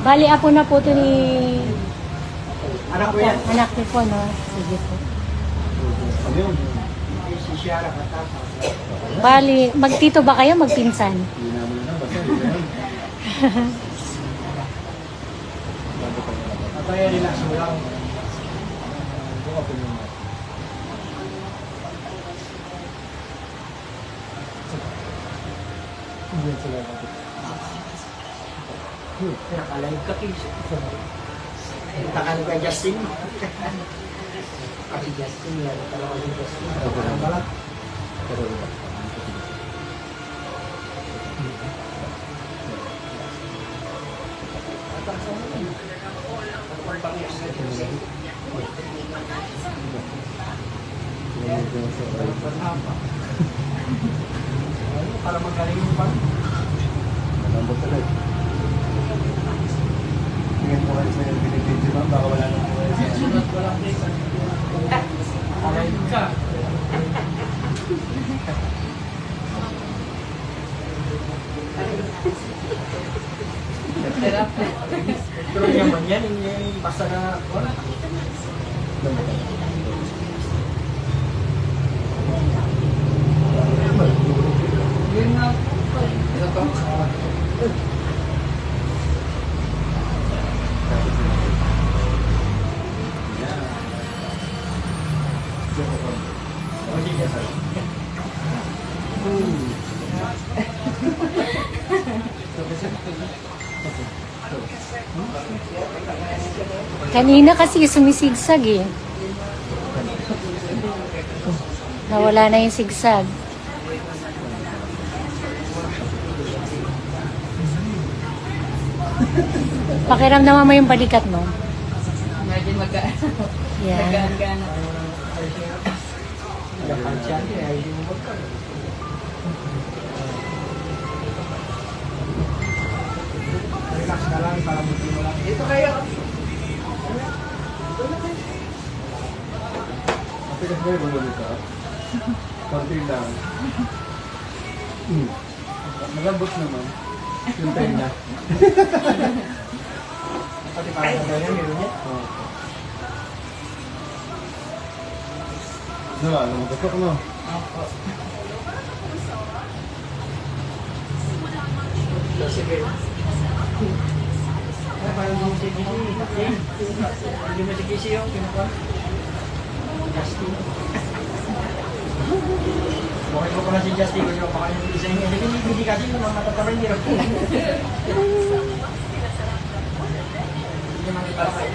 Bali, apo na po ito ni... Anak ko yan. Anak niyo po, no? Sige po. Ayun. Si Shiara Katapa. Bali, magtito ba kayo, magpinsan? Hindi naman na, basta hindi naman. Kaya relax mo lang. Buka po yung hindi sila kapit. Pinakalive ka, Kish. Takan ka, Justin. Kasi Justin, yan. Talaga si Justin. Parang balat. Pero Para magaling mo pa. malambot ulit. Tingin po kayo sa binibidyo ma'am, baka wala nang po kayo sa Sunod ko lang din. Alive ka. Pero naman yan, yung basta na wala. Yun nga. Ito to. Kanina kasi sumisigsag eh. Nawala na yung sigsag. Pakiramdaman mo yung balikat mo. Medyo magaan. Yan. Magaan-gaan. Relax na lang para buti mo lang. Dito kayo. Matigas ba yung ulo nito? Konti lang. Malambot naman. Yung tayo na. Pati parang sa ganyan, meron niya. Oo. No, alam mo, gusto no? Opo. Sige. Ay, parang yung si Kisi. Hindi mo si Kisi yung kinukuha. Justin. Bakit ko pala si Justin kasi baka yung isa yung hindi kasi yung mga matataba hindi rin. Hindi naman ito para kayo.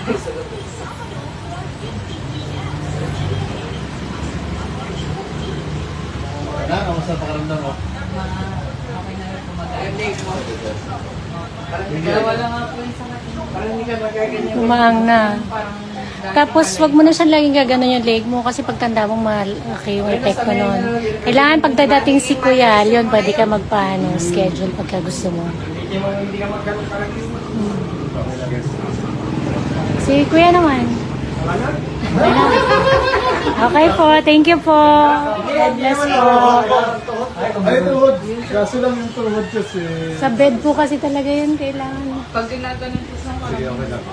Na, kamusta pakaramdam mo? Okay na rin kumagaan. Parang hindi Kaya ka, wala nga po yung sakit. parang hindi ka magaganyan. Tumaang na. Parang Tapos, wag mo na siyang laging gaganon yung leg mo kasi pagtanda mo malaki yung epekto nun. Kailangan pagdadating si Kuya Leon, pwede ka magpaano, schedule pagka gusto mo. Hindi ka magkaroon parang yung... Si Kuya naman. Wala na? Okay po, thank you po. God bless po. Ay, tuhod. Kaso lang yung tuhod kasi. Sa bed po kasi talaga yun kailangan. pag tinatanong po sa Sige, parang okay lang.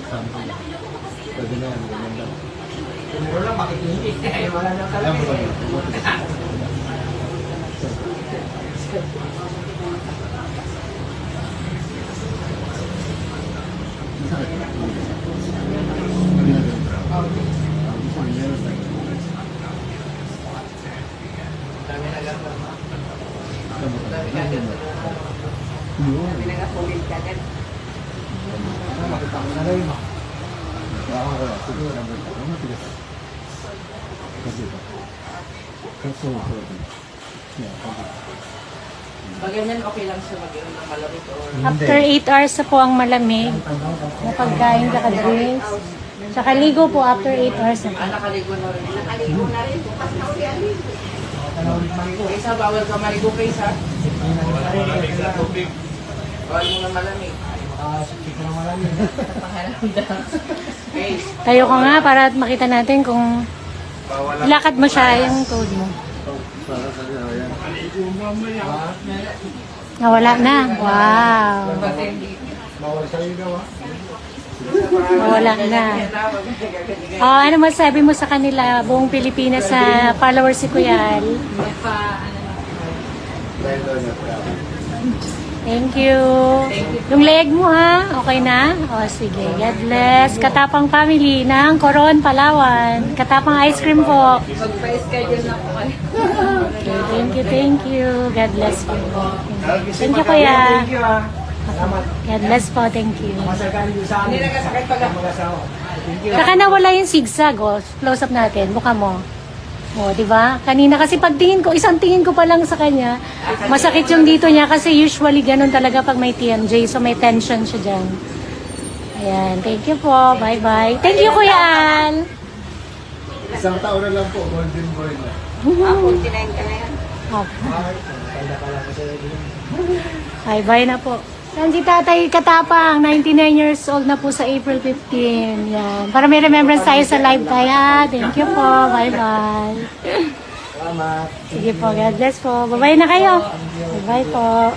Sample lang. Pwede na yan, ganyan lang. Puro lang makikinig. Wala na Alam talaga. mo ba yun? Dami na lang. Makita mo na rin. Siguro number 2. Ano matigas? Kasi ito. Kaso, yeah, kasi. pag ganyan okay lang siya mag-inom ng malamig or After 8 hours na po ang malamig, na pagkain ka drinks. Tsaka ligo po after 8 hours na po. nakaligo na rin. Nakaligo na rin. Bukas na uli alin. Kaysa bawal ka maligo kaysa. Bawal mo ng malamig. Sige na malamig. Pakiramdam. Okay. Tayo ko nga para makita natin kung ilakad mo siya yung code mo. Para sa yan. Nawala na. Wow. Pati hindi. Bawal sa ilaw ha. Wala na. Oh, ano masabi mo sa kanila, buong Pilipinas sa followers si Kuya Al? Dahil doon na travel. Thank you. Yung leg mo ha, okay na? O sige, God bless. Katapang family ng Coron, Palawan. Katapang ice cream po. Magpa-schedule na po kayo. Okay, thank you. God bless po. Thank you, Kuya. Thank you ah. Salamat. God bless po, thank you. Masagaan niyo sa amin. Hindi nakasakit pala. Mag-asawa. Thank you. Saka nawala yung zigzag, oh. Close up natin, mukha mo. Oh, di ba? Kanina kasi pagtingin ko, isang tingin ko pa lang sa kanya, masakit yung dito niya kasi usually ganun talaga pag may TMJ, so may tension siya dyan. Ayan, thank you po. Bye-bye. Thank you, Kuya Al. Isang taon na lang po, golden boy na. Ah, 49 ka na yan. Oh, Ay, kaya pala ko sa iyo. bye-bye na po. Yan si Tatay Katapang, 99 years old na po sa April 15. Yan. Para may remembrance tayo sa live kaya. Thank you po. Bye-bye. Salamat. Sige po, God bless po. Bye-bye na kayo. Bye-bye po.